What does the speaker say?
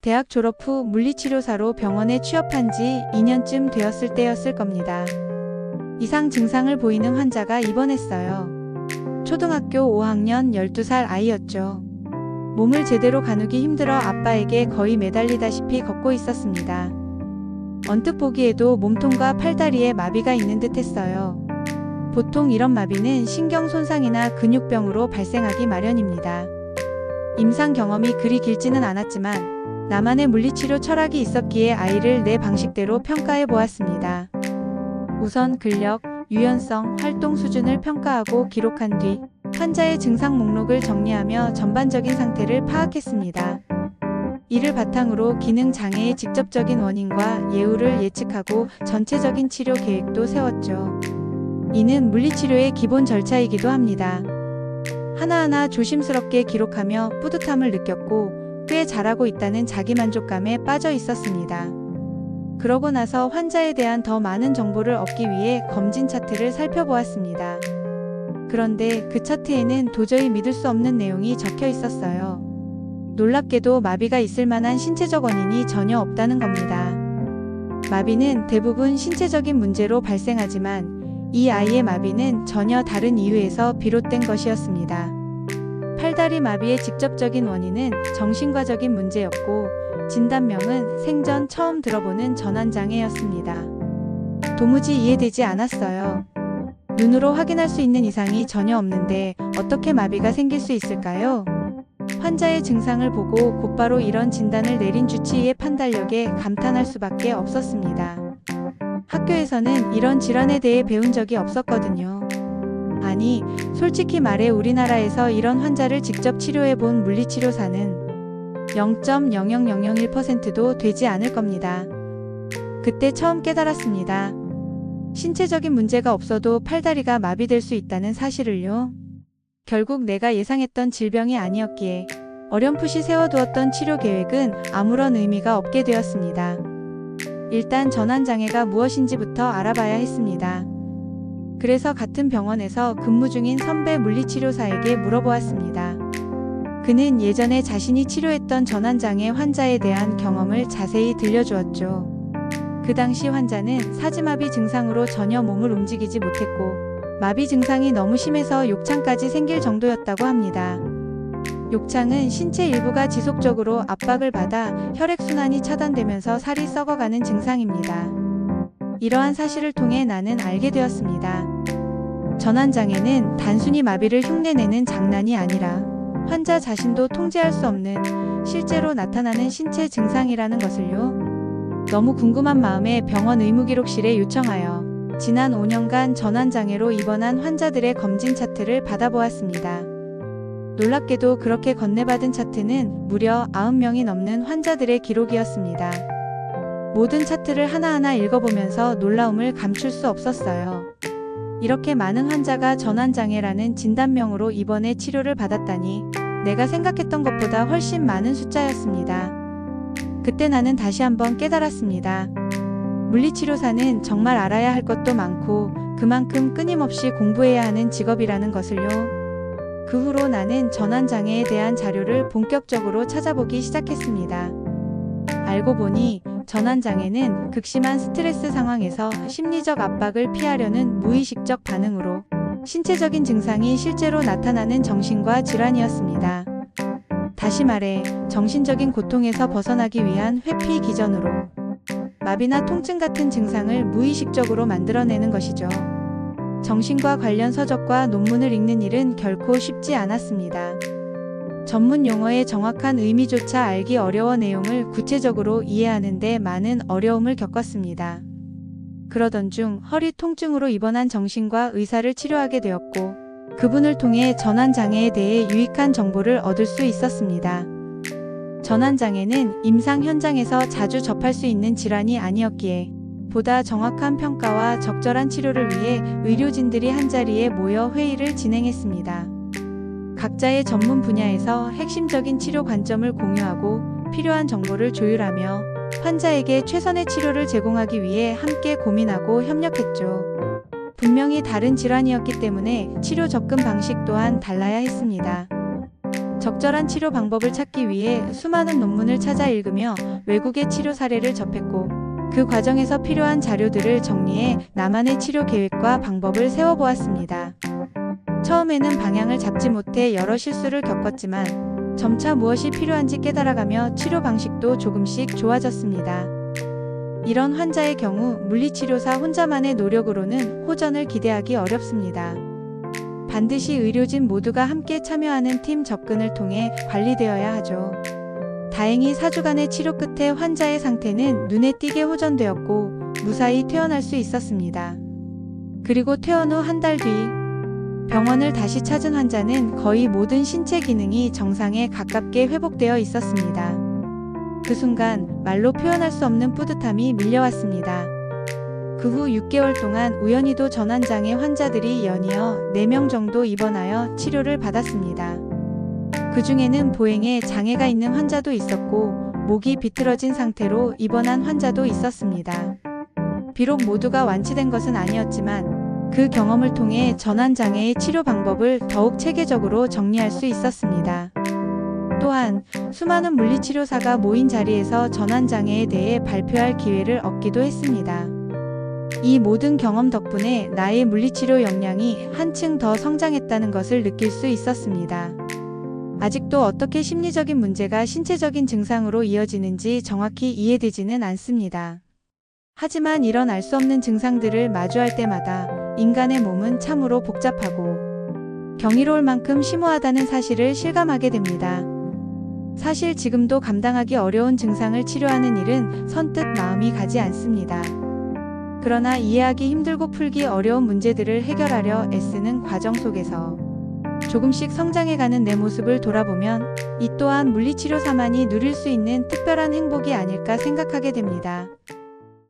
대학 졸업 후 물리치료사로 병원에 취업한 지 2년쯤 되었을 때였을 겁니다. 이상 증상을 보이는 환자가 입원했어요. 초등학교 5학년 12살 아이였죠. 몸을 제대로 가누기 힘들어 아빠에게 거의 매달리다시피 걷고 있었습니다. 언뜻 보기에도 몸통과 팔다리에 마비가 있는 듯 했어요. 보통 이런 마비는 신경 손상이나 근육병으로 발생하기 마련입니다. 임상 경험이 그리 길지는 않았지만 나만의 물리치료 철학이 있었기에 아이를 내 방식대로 평가해 보았습니다. 우선 근력, 유연성, 활동 수준을 평가하고 기록한 뒤 환자의 증상 목록을 정리하며 전반적인 상태를 파악했습니다. 이를 바탕으로 기능 장애의 직접적인 원인과 예후를 예측하고 전체적인 치료 계획도 세웠죠. 이는 물리치료의 기본 절차이기도 합니다. 하나하나 조심스럽게 기록하며 뿌듯함을 느꼈고 꽤 잘하고 있다는 자기만족감에 빠져 있었습니다. 그러고 나서 환자에 대한 더 많은 정보를 얻기 위해 검진 차트를 살펴보았습니다. 그런데 그 차트에는 도저히 믿을 수 없는 내용이 적혀 있었어요. 놀랍게도 마비가 있을 만한 신체적 원인이 전혀 없다는 겁니다. 마비는 대부분 신체적인 문제로 발생하지만 이 아이의 마비는 전혀 다른 이유에서 비롯된 것이었습니다. 팔다리 마비의 직접적인 원인은 정신과적인 문제였고 진단명은 생전 처음 들어보는 전환장애였습니다. 도무지 이해되지 않았어요. 눈으로 확인할 수 있는 이상이 전혀 없는데 어떻게 마비가 생길 수 있을까요? 환자의 증상을 보고 곧바로 이런 진단을 내린 주치의의 판단력에 감탄할 수밖에 없었습니다. 학교에서는 이런 질환에 대해 배운 적이 없었거든요. 아니, 솔직히 말해 우리나라에서 이런 환자를 직접 치료해 본 물리치료사는 0.00001%도 되지 않을 겁니다. 그때 처음 깨달았습니다. 신체적인 문제가 없어도 팔다리가 마비될 수 있다는 사실을요. 결국 내가 예상했던 질병이 아니었기에 어렴풋이 세워두었던 치료 계획은 아무런 의미가 없게 되었습니다. 일단 전환장애가 무엇인지부터 알아봐야 했습니다. 그래서 같은 병원에서 근무 중인 선배 물리치료사에게 물어보았습니다. 그는 예전에 자신이 치료했던 전환장애 환자에 대한 경험을 자세히 들려주었죠. 그 당시 환자는 사지마비 증상으로 전혀 몸을 움직이지 못했고 마비 증상이 너무 심해서 욕창까지 생길 정도였다고 합니다. 욕창은 신체 일부가 지속적으로 압박을 받아 혈액순환이 차단되면서 살이 썩어가는 증상입니다. 이러한 사실을 통해 나는 알게 되었습니다. 전환장애는 단순히 마비를 흉내내는 장난이 아니라 환자 자신도 통제할 수 없는 실제로 나타나는 신체 증상이라는 것을요. 너무 궁금한 마음에 병원 의무기록실에 요청하여 지난 5년간 전환장애로 입원한 환자들의 검진 차트를 받아보았습니다. 놀랍게도 그렇게 건네받은 차트는 무려 90명이 넘는 환자들의 기록이었습니다. 모든 차트를 하나하나 읽어보면서 놀라움을 감출 수 없었어요. 이렇게 많은 환자가 전환장애라는 진단명으로 입원해 치료를 받았다니 내가 생각했던 것보다 훨씬 많은 숫자였습니다. 그때 나는 다시 한번 깨달았습니다. 물리치료사는 정말 알아야 할 것도 많고 그만큼 끊임없이 공부해야 하는 직업이라는 것을요. 그 후로 나는 전환장애에 대한 자료를 본격적으로 찾아보기 시작했습니다. 알고 보니 전환장애는 극심한 스트레스 상황에서 심리적 압박을 피하려는 무의식적 반응으로 신체적인 증상이 실제로 나타나는 정신과 질환이었습니다. 다시 말해 정신적인 고통에서 벗어나기 위한 회피 기전으로 마비나 통증 같은 증상을 무의식적으로 만들어내는 것이죠. 정신과 관련 서적과 논문을 읽는 일은 결코 쉽지 않았습니다. 전문 용어의 정확한 의미조차 알기 어려워 내용을 구체적으로 이해하는 데 많은 어려움을 겪었습니다. 그러던 중 허리 통증으로 입원한 정신과 의사를 치료하게 되었고 그분을 통해 전환장애에 대해 유익한 정보를 얻을 수 있었습니다. 전환장애는 임상 현장에서 자주 접할 수 있는 질환이 아니었기에 보다 정확한 평가와 적절한 치료를 위해 의료진들이 한자리에 모여 회의를 진행했습니다. 각자의 전문 분야에서 핵심적인 치료 관점을 공유하고 필요한 정보를 조율하며 환자에게 최선의 치료를 제공하기 위해 함께 고민하고 협력했죠. 분명히 다른 질환이었기 때문에 치료 접근 방식 또한 달라야 했습니다. 적절한 치료 방법을 찾기 위해 수많은 논문을 찾아 읽으며 외국의 치료 사례를 접했고, 그 과정에서 필요한 자료들을 정리해 나만의 치료 계획과 방법을 세워보았습니다. 처음에는 방향을 잡지 못해 여러 실수를 겪었지만 점차 무엇이 필요한지 깨달아가며 치료 방식도 조금씩 좋아졌습니다. 이런 환자의 경우 물리치료사 혼자만의 노력으로는 호전을 기대하기 어렵습니다. 반드시 의료진 모두가 함께 참여하는 팀 접근을 통해 관리되어야 하죠. 다행히 4주간의 치료 끝에 환자의 상태는 눈에 띄게 호전되었고 무사히 퇴원할 수 있었습니다. 그리고 퇴원 후 한 달 뒤 병원을 다시 찾은 환자는 거의 모든 신체 기능이 정상에 가깝게 회복되어 있었습니다. 그 순간 말로 표현할 수 없는 뿌듯함이 밀려왔습니다. 그 후 6개월 동안 우연히도 전환장애 환자들이 연이어 4명 정도 입원하여 치료를 받았습니다. 그 중에는 보행에 장애가 있는 환자도 있었고 목이 비틀어진 상태로 입원한 환자도 있었습니다. 비록 모두가 완치된 것은 아니었지만 그 경험을 통해 전환장애의 치료 방법을 더욱 체계적으로 정리할 수 있었습니다. 또한 수많은 물리치료사가 모인 자리에서 전환장애에 대해 발표할 기회를 얻기도 했습니다. 이 모든 경험 덕분에 나의 물리치료 역량이 한층 더 성장했다는 것을 느낄 수 있었습니다. 아직도 어떻게 심리적인 문제가 신체적인 증상으로 이어지는지 정확히 이해되지는 않습니다. 하지만 이런 알 수 없는 증상들을 마주할 때마다 인간의 몸은 참으로 복잡하고 경이로울 만큼 심오하다는 사실을 실감하게 됩니다. 사실 지금도 감당하기 어려운 증상을 치료하는 일은 선뜻 마음이 가지 않습니다. 그러나 이해하기 힘들고 풀기 어려운 문제들을 해결하려 애쓰는 과정 속에서 조금씩 성장해가는 내 모습을 돌아보면 이 또한 물리치료사만이 누릴 수 있는 특별한 행복이 아닐까 생각하게 됩니다.